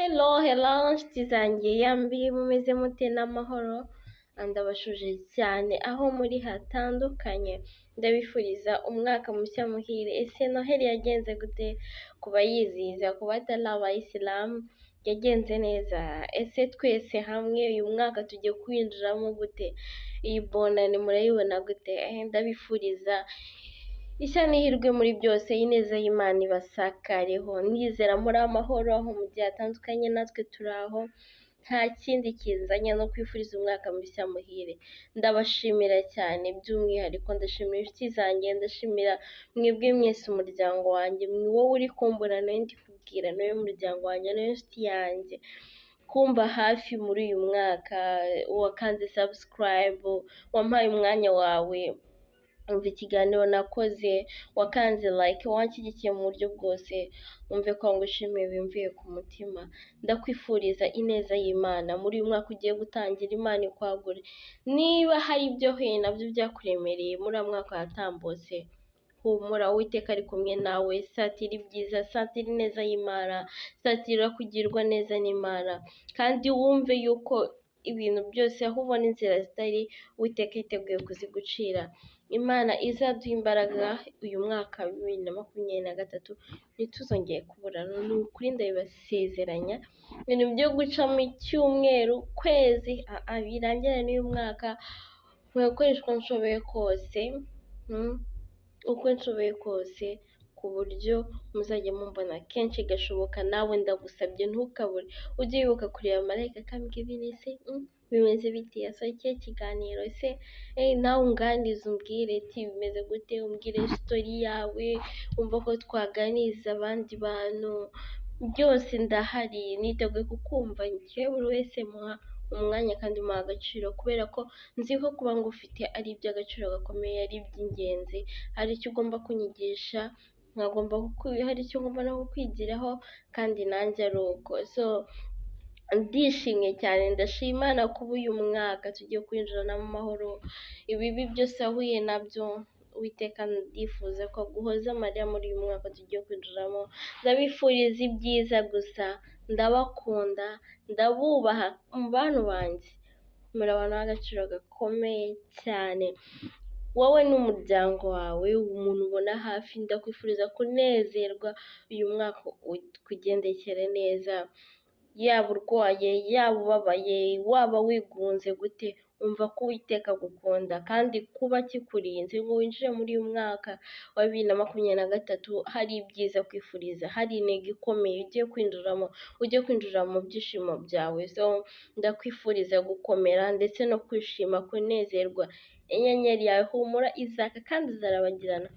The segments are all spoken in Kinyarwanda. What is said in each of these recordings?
Hello nshuti zanjye yambi mumeze mute n'amahoro, ndabashuje cyane aho muri hatandukanye, ndabifuriza umwaka mushya muhire. Ese noheli yagenze gute ku bayizihiza, ku batari abayisilamu yagenze neza? Ese twese hamwe uyu mwaka tugiye kwinjiramo gute? Iyi bonane murayibona gute? Ndabifuriza ishya n'ihirwe muri byose, ineza y'Imana ibasakareho. Nizera muri amahoro aho mu gihe hatandukanye, natwe turi aho, nta kindi kinzanye no kwifuriza umwaka mushya muhire. Ndabashimira cyane by'umwihariko, ndashimira inshuti zanjye, ndashimira mwebwe mwese umuryango wanjye, wowe uri kumbura nawe ndi kubwira, nawe muryango wanjye, nawe inshuti yanjye kumba hafi muri uyu mwaka, wakanze subscribe, wampaye umwanya wawe umva ikiganiro nakoze, wakanze like, wanshyigikiye mu buryo bwose, umve ko ngushimiye bimvuye ku mutima. Ndakwifuriza ineza y'Imana muri uyu mwaka ugiye gutangira, Imana ikwagure. Niba hari ibyo huye nabyo byakuremereye muri uyu mwaka watambutse, humura, Uwiteka ari kumwe nawe. Satira ibyiza, satira ineza y'Imana, satira kugirwa neza n'Imana, kandi wumve yuko ibintu byose aho ubona inzira zitari, Uwiteka yiteguye kuzigucira. Imana izaduha imbaraga uyu mwaka wa 2023, ntituzongeye kuburana. Ni ukuri ndabibasezeranya, ibintu byo guca mu cyumweru, kwezi, birangira n'uyu mwaka. Mwakoresha uko nshoboye kose, uko nshoboye kose, ku buryo muzajya mumbona kenshi gashoboka. Nawe ndagusabye ntukabure, ujye wibuka kureba marayika akambwira ese bimeze biti, yasohokeye ikiganiro se, nawe unganize umbwire ati bimeze gute, umbwire story yawe, umva ko twaganiriza abandi bantu, byose ndahari, niteguye kukumva. Njyewe buri wese muha umwanya kandi muha agaciro, kubera ko nzi ko kuba ngufite ari iby'agaciro gakomeye, ari iby'ingenzi, hari icyo ugomba kunyigisha, hari icyo ngomba no kukwigiraho, kandi nanjye ari uko. So ndishimye cyane, ndashima Imana kuba uyu mwaka tugiye kwinjiranamo amahoro. Ibibi byose ahuye nabyo, Uwiteka ndifuza ko guhoza amarira muri uyu mwaka tugiye kwinjiramo. Ndabifuriza ibyiza gusa, ndabakunda, ndabubaha, mu bantu banjye muri abantu b'agaciro gakomeye cyane. Wowe n'umuryango wawe, umuntu ubona hafi, ndakwifuriza kunezerwa uyu mwaka kugendekere neza. Yaba urwaye, yaba ubabaye, waba wigunze gute, umva ko Uwiteka agukunda, kandi kuba kikurinze ngo winjire muri uyu mwaka wa 2023 hari ibyiza kwifuriza, hari intego ikomeye ugiye kwinjira mu byishimo byawe. So ndakwifuriza gukomera ndetse no kwishima, kunezerwa. Inyenyeri yawe humura izaka kandi izarabagirana.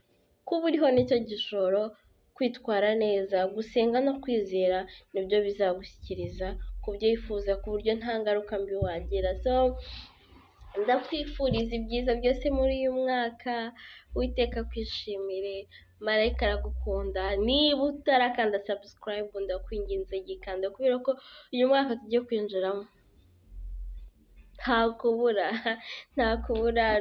Kuba uriho nicyo gishoro, kwitwara neza, gusenga no kwizera nibyo bizagushyikiriza ku byo wifuza, ku buryo nta ngaruka mbi wagira. So ndakwifuriza ibyiza byose muri uyu mwaka, Uwiteka kwishimire, marayika aragukunda. Niba utarakanda subscribe, ndakwinginze gikanda, kubera ko uyu mwaka tugiye kwinjiramo nta kubura,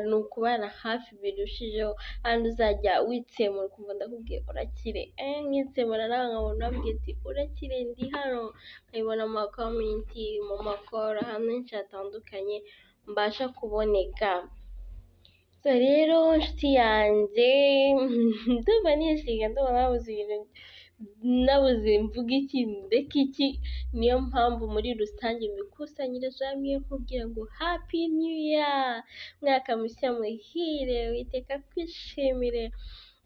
ni ukubana hafi birushijeho, handi uzajya witsemura ukumva ndakubwiye urakire, nkitsemura nawe nkabona unambwiye ati urakire, ndi hano, nkabibona mu makomenti, mu makoro, ahantu henshi hatandukanye mbasha kuboneka. So rero nshuti yanjye, ndumva nishimye, ndumva nabuze mvuga iki ndeka iki. Niyo mpamvu muri rusange mbikusanyirije hamwe nkubwira ngo happy new year, mwaka mushya muhire, Uwiteka kwishimire.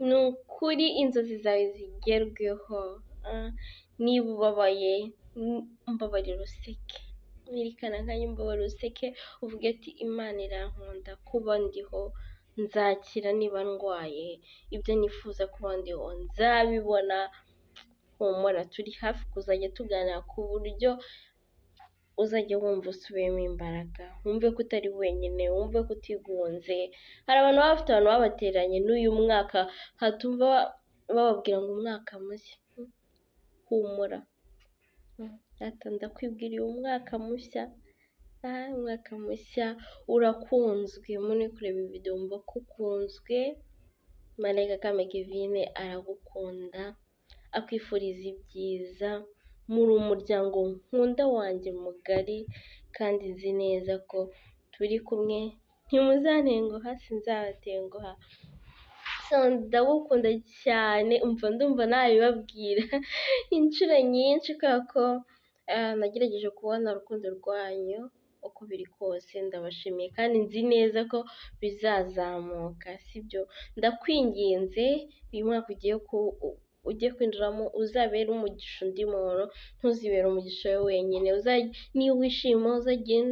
Ni ukuri inzozi zawe zigerweho. Niba ubabaye, mbabarira useke, wirikana nkanya umbabarira useke, uvuge ati Imana irankunda, kuba ndiho nzakira, niba ndwaye ibyo nifuza kuba ndiho nzabibona. Humura, turi hafi kuzajya tuganira ku buryo uzajya wumva usubiyemo imbaraga, wumve ko utari wenyine, wumve ko utigunze. Hari abantu baba bafite abantu babateranye n'uyu mwaka, hatumva bababwira ngo umwaka mushya. Humura, ndakwibwira uyu mwaka mushya, umwaka mushya urakunzwe. Umuntu uri kureba iyi video wumva ko ukunzwe, marayika Kame Kevin aragukunda, akwifuriza ibyiza muri umuryango nkunda wanjye mugari kandi nzi neza ko turi kumwe, ntimuzantenguha sinzabatenguha. So ndagukunda cyane, ndumva nabibabwira inshuro nyinshi kubera ko nagerageje kubona urukundo rwanyu uko biri kose, ndabashimiye kandi nzi neza ko bizazamuka, sibyo? Ndakwinginze uyu mwaka ugiye kwinjiramo uzabere umugisha undi muntu, ntuzibere umugisha we wenyine. Niba wishima uzagire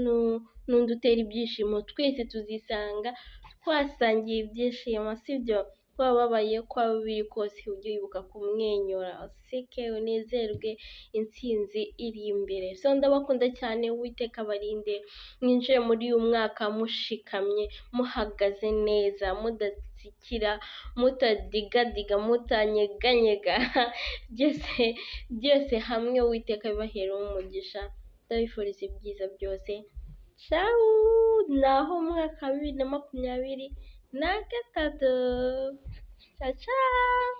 n'undi utera ibyishimo, twese tuzisanga twasangiye ibyishimo, sibyo? Waba ubabaye uko waba biri kose ujye wibuka kumwenyura, useke unezerwe, intsinzi iri imbere. So ndabakunda cyane, Uwiteka abarinde, mwinjire muri uyu mwaka mushikamye, muhagaze neza, mudatsikira, mutadigadiga, mutanyeganyega, byose hamwe Uwiteka bibaheremo umugisha. Ndabifuriza ibyiza byose. Ciao, naho mu mwaka wa 2023. Ciao ciao.